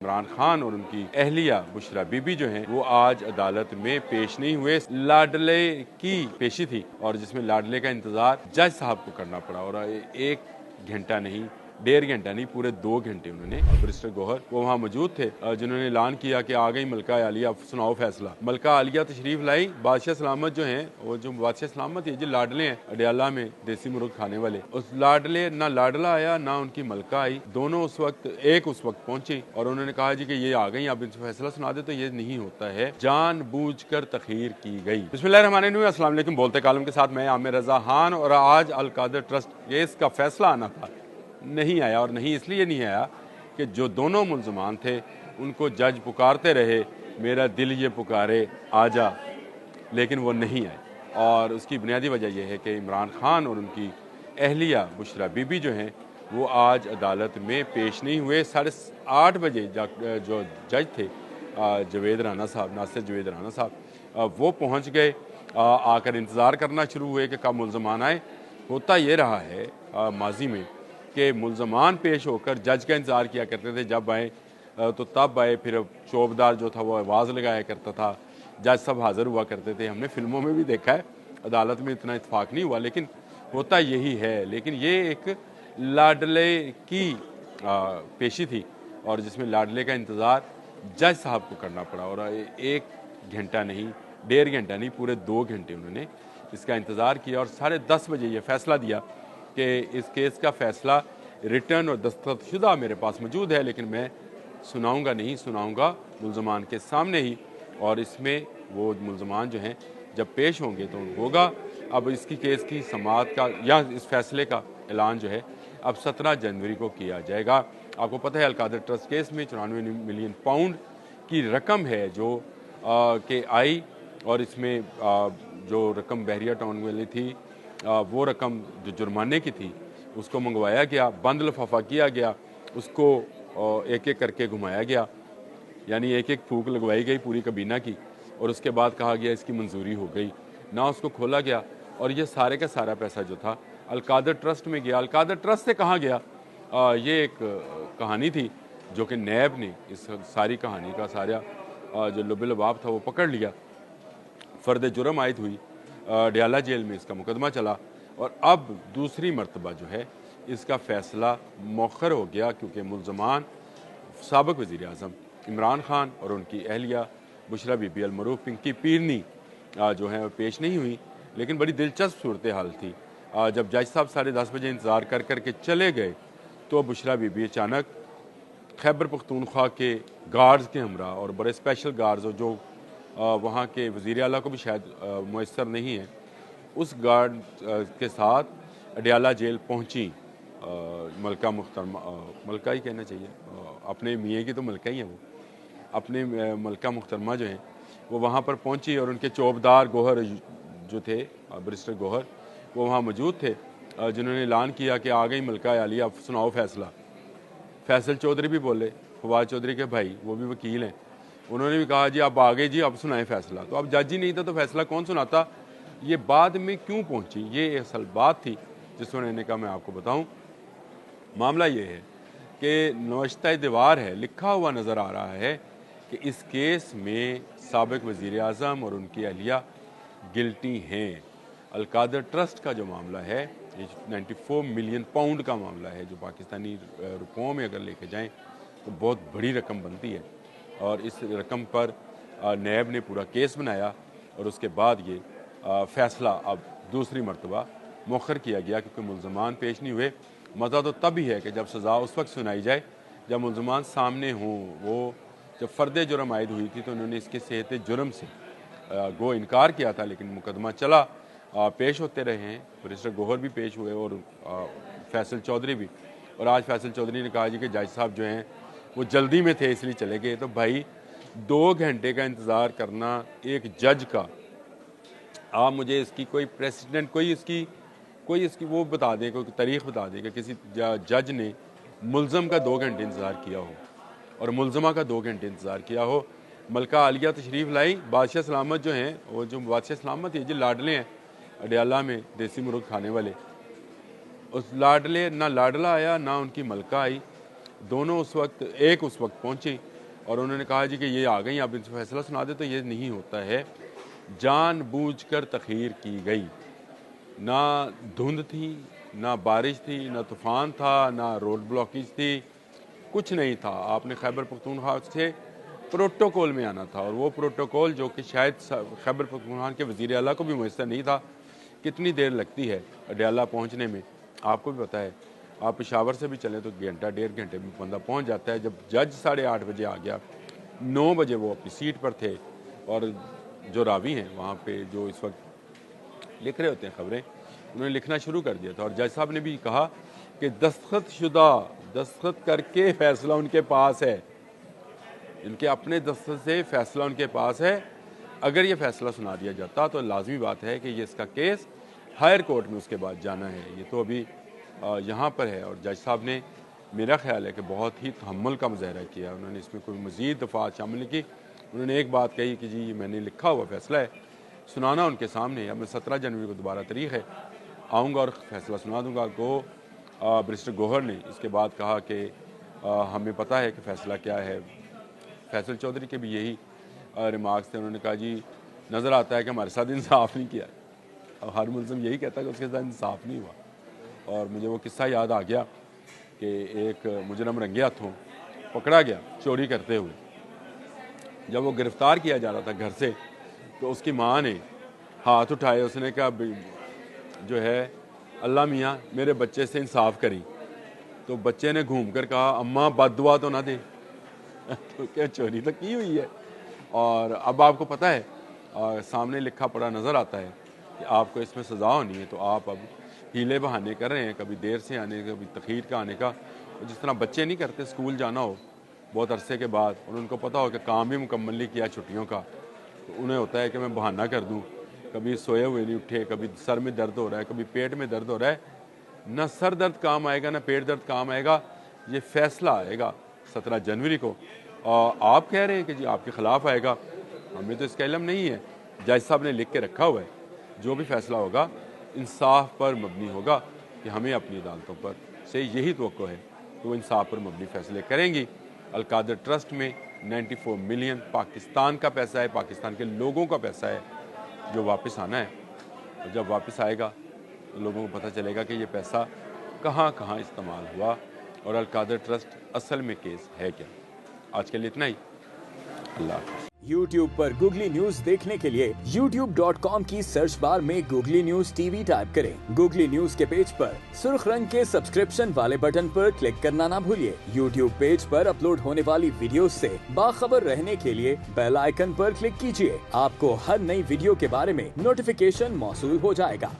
इमरान खान और उनकी अहलिया बुशरा बीबी जो हैं वो आज अदालत में पेश नहीं हुए। लाडले की पेशी थी और जिसमें लाडले का इंतजार जज साहब को करना पड़ा और 1 घंटा नहीं, 1.5 घंटा नहीं, पूरे 2 घंटे उन्होंने बैरिस्टर गौहर वो वहाँ मौजूद थे जिन्होंने ऐलान किया कि आ गई मलका आलिया, सुनाओ फैसला। मलका आलिया तशरीफ लाई। बादशाह सलामत जो हैं वो जो बादशाह सलामत ये जो लाडले हैं अडियाला में देसी मुर्ग खाने वाले, उस लाडले ना लाडला आया ना उनकी मलका आई। दोनों उस वक्त पहुंची और उन्होंने कहा जी कि ये आ गई, अब इनसे फैसला सुना दे। तो ये नहीं होता है, जानबूझकर तखीर की गई। बिस्मिल्लाहिर्रहमानिर्रहीम, अस्सलाम वालेकुम। बोलते कालम के साथ मैं आमिर रजा खान। और आज अल कादर ट्रस्ट केस का फैसला आना था, नहीं आया। और नहीं इसलिए नहीं आया कि जो दोनों मुल्ज़मान थे उनको जज पुकारते रहे, मेरा दिल ये पुकारे आजा, लेकिन वो नहीं आए। और उसकी बुनियादी वजह यह है कि इमरान खान और उनकी अहलिया बुशरा बीबी जो हैं वो आज अदालत में पेश नहीं हुए। 8:30 बजे जो जज थे जावेद राना साहब, नासिर जावेद राना साहब, वो पहुंच गए। आकर इंतज़ार करना शुरू हुए कि कब मुल्ज़मान आए। होता ये रहा है माजी में कि मुल्ज़मान पेश होकर जज का इंतज़ार किया करते थे, जब आए तो तब आए। फिर चौबदार जो था वो आवाज़ लगाया करता था, जज सब हाज़िर हुआ करते थे। हमने फिल्मों में भी देखा है, अदालत में इतना इत्तेफाक नहीं हुआ, लेकिन होता यही है। लेकिन ये एक लाडले की पेशी थी और जिसमें लाडले का इंतज़ार जज साहब को करना पड़ा और 1 घंटा नहीं, 1.5 घंटा नहीं, पूरे 2 घंटे उन्होंने इसका इंतज़ार किया। और 10:30 बजे ये फ़ैसला दिया कि इस केस का फ़ैसला रिटर्न और दस्तखतशुदा मेरे पास मौजूद है, लेकिन मैं सुनाऊंगा नहीं, सुनाऊंगा मुल्ज़मान के सामने ही। और इसमें वो मुल्ज़मान जो हैं जब पेश होंगे तो होगा। अब इसकी केस की समाअत का या इस फैसले का ऐलान जो है अब 17 जनवरी को किया जाएगा। आपको पता है अल कादर ट्रस्ट केस में 94 मिलियन पाउंड की रकम है जो के आई, और इसमें जो रकम बहरिया टाउन वाली थी वो रकम जो जुर्माने की थी उसको मंगवाया गया, बंद लिफाफा किया गया, उसको एक एक करके घुमाया गया, यानी एक एक फूक लगवाई गई पूरी कबीना की, और उसके बाद कहा गया इसकी मंजूरी हो गई ना, उसको खोला गया। और ये सारे का सारा पैसा जो था अल कादर ट्रस्ट में गया। अल कादर ट्रस्ट से कहाँ गया, ये एक कहानी थी जो कि नैब ने इस सारी कहानी का सारा जो लुब-ए-लुबाब था वो पकड़ लिया। फ़र्द जुर्म आयद हुई, अडियाला जेल में इसका मुकदमा चला और अब दूसरी मरतबा जो है इसका फ़ैसला मौखर हो गया, क्योंकि मुल्ज़मान साबिक़ वज़ीर आज़म इमरान खान और उनकी अहलिया बुशरा बीबी अल-मरूफ पिंकी पीरनी जो है पेश नहीं हुई। लेकिन बड़ी दिलचस्प सूरत हाल थी, जब जज साहब 10:30 बजे इंतज़ार कर कर के चले गए तो बुशरा बीबी अचानक खैबर पख्तूनख्वा के गार्ड्स के हमरा, और बड़े स्पेशल गार्ड्स जो वहाँ के वज़ीर आला को भी शायद मुयस्सर नहीं है, उस गार्ड के साथ अडियाला जेल पहुँची। मलका मुख्तरमा, मलका ही कहना चाहिए, अपने मियाँ की तो मलका ही है वो, अपने मलका मुख्तरमा जो हैं वो वहाँ पर पहुँची और उनके चौबदार गौहर जो थे बैरिस्टर गौहर वो वहाँ मौजूद थे, जिन्होंने ऐलान किया कि आ गई मलका आलिया, सुनाओ फैसला। फैसल चौधरी भी बोले, फवाद चौधरी के भाई, वो भी वकील हैं, उन्होंने भी कहा जी अब आ गए जी, अब सुनाएं फैसला। तो अब जज ही नहीं था तो फैसला कौन सुनाता। ये बाद में क्यों पहुंची, ये असल बात थी जिस उन्होंने कहा मैं आपको बताऊं। मामला ये है कि नौश्ता दीवार है, लिखा हुआ नज़र आ रहा है कि इस केस में साबिक़ वज़ीर आज़म और उनकी अहलिया गिल्टी हैं। अल कादर ट्रस्ट का जो मामला है ये 94 मिलियन पाउंड का मामला है, जो पाकिस्तानी रुपयों में अगर लेके जाएं तो बहुत बड़ी रकम बनती है। और इस रकम पर नैब ने पूरा केस बनाया और उसके बाद ये फ़ैसला अब दूसरी मरतबा मौखर किया गया, क्योंकि मुल्ज़मान पेश नहीं हुए। मज़ा तो तब ही है कि जब सज़ा उस वक्त सुनाई जाए जब मुल्ज़मान सामने हों। वो जब फ़र्द जुर्म आयद हुई थी तो उन्होंने इसके सेहत जुर्म से गो इनकार किया था, लेकिन मुकदमा चला, पेश होते रहे हैं। बैरिस्टर गौहर भी पेश हुए और फैसल चौधरी भी। और आज फैसल चौधरी ने कहा जी कि जज साहब जो हैं वो जल्दी में थे इसलिए चले गए। तो भाई 2 घंटे का इंतज़ार करना एक जज का, आप मुझे इसकी कोई प्रेसिडेंट, कोई इसकी वो बता दें, कोई तारीख़ बता दें कि किसी जज ने मुल्ज़म का 2 घंटे इंतज़ार किया हो और मुल्ज़मा का 2 घंटे इंतज़ार किया हो। मलका आलिया तशरीफ़ लाई। बादशाह सलामत जो हैं वो जो बादशाह सलामत है जो लाडले हैं अडियाला में देसी मुर्ग खाने वाले, उस लाडले ना लाडला आया ना उनकी मलका आई। दोनों उस वक्त पहुँची और उन्होंने कहा जी कि ये आ गई, आप इनसे फैसला सुना दे। तो ये नहीं होता है, जानबूझकर तखीर की गई। ना धुंध थी, ना बारिश थी, ना तूफ़ान था, ना रोड ब्लॉकेज थी, कुछ नहीं था। आपने खैबर पख्तूनख्वा से प्रोटोकॉल में आना था, और वो प्रोटोकॉल जो कि शायद खैबर पख्तूनख्वा के वज़ीर आला को भी मुयस्सर नहीं था। कितनी देर लगती है अडयाला पहुंचने में, आपको भी पता है। आप पेशावर से भी चलें तो घंटा 1.5 घंटे में बंदा पहुंच जाता है। जब जज 8:30 बजे आ गया, 9 बजे वो अपनी सीट पर थे, और जो रावी हैं वहाँ पे जो इस वक्त लिख रहे होते हैं खबरें, उन्होंने लिखना शुरू कर दिया था। और जज साहब ने भी कहा कि दस्तखत करके फ़ैसला उनके पास है, इनके अपने दस्तखत से फ़ैसला उनके पास है। अगर ये फ़ैसला सुना दिया जाता तो लाजमी बात है कि ये इसका केस हायर कोर्ट में उसके बाद जाना है। ये तो अभी यहाँ पर है। और जज साहब ने, मेरा ख्याल है कि बहुत ही तहम्मुल का मुजाहरा किया। उन्होंने इसमें कोई मज़ीद दफ़ात शामिल नहीं की। उन्होंने एक बात कही कि जी मैंने लिखा हुआ फ़ैसला है, सुनाना उनके सामने। अब मैं 17 जनवरी को दोबारा तारीख़ है, आऊँगा और फ़ैसला सुना दूँगा। बैरिस्टर गौहर ने इसके बाद कहा कि हमें पता है कि फ़ैसला क्या है। फैसल चौधरी के भी यही रिमार्क्स थे। उन्होंने कहा जी नज़र आता है कि हमारे साथ इंसाफ नहीं किया। और हर मुल्ज़िम यही कहता है कि उसके साथ इंसाफ नहीं हुआ। और मुझे वो किस्सा याद आ गया कि एक मुजरम रंगे हाथों पकड़ा गया चोरी करते हुए। जब वो गिरफ़्तार किया जा रहा था घर से, तो उसकी माँ ने हाथ उठाए, उसने कहा जो है अल्लाह मियाँ मेरे बच्चे से इंसाफ करी। तो बच्चे ने घूम कर कहा अम्मा बद्दुआ तो ना दे। तो क्या चोरी तो की हुई है। और अब आपको पता है, सामने लिखा पड़ा नज़र आता है कि आपको इसमें सज़ा होनी है। तो आप अब हीले बहाने कर रहे हैं, कभी देर से आने का, कभी तखीर का आने का। तो जिस तरह बच्चे नहीं करते, स्कूल जाना हो बहुत अरसे के बाद और उनको पता हो कि काम भी मुकम्मल नहीं किया छुट्टियों का, तो उन्हें होता है कि मैं बहाना कर दूँ। कभी सोए हुए नहीं उठे, कभी सर में दर्द हो रहा है, कभी पेट में दर्द हो रहा है। ना सर दर्द काम आएगा, ना पेट दर्द काम आएगा। ये फ़ैसला आएगा 17 जनवरी को। और आप कह रहे हैं कि जी आपके ख़िलाफ़ आएगा, हमें तो इसका इल्म नहीं है। जज साहब ने लिख के रखा हुआ है, जो भी फ़ैसला होगा इंसाफ पर मबनी होगा, कि हमें अपनी अदालतों पर से यही तवक्को है कि वो इंसाफ पर मबनी फ़ैसले करेंगी। अलकादर ट्रस्ट में 94 मिलियन पाकिस्तान का पैसा है, पाकिस्तान के लोगों का पैसा है, जो वापस आना है। और जब वापस आएगा तो लोगों को पता चलेगा कि ये पैसा कहाँ कहाँ इस्तेमाल हुआ और अलकादर ट्रस्ट असल में केस है क्या। आज के लिए इतना ही। अल्लाह हाफ़िज़। YouTube पर गूगली न्यूज देखने के लिए youtube.com की सर्च बार में गूगली न्यूज टीवी टाइप करें। गूगली न्यूज के पेज पर सुर्ख रंग के सब्सक्रिप्शन वाले बटन पर क्लिक करना ना भूलिए। YouTube पेज पर अपलोड होने वाली वीडियोस से बाखबर रहने के लिए बेल आइकन पर क्लिक कीजिए। आपको हर नई वीडियो के बारे में नोटिफिकेशन मौसूल हो जाएगा।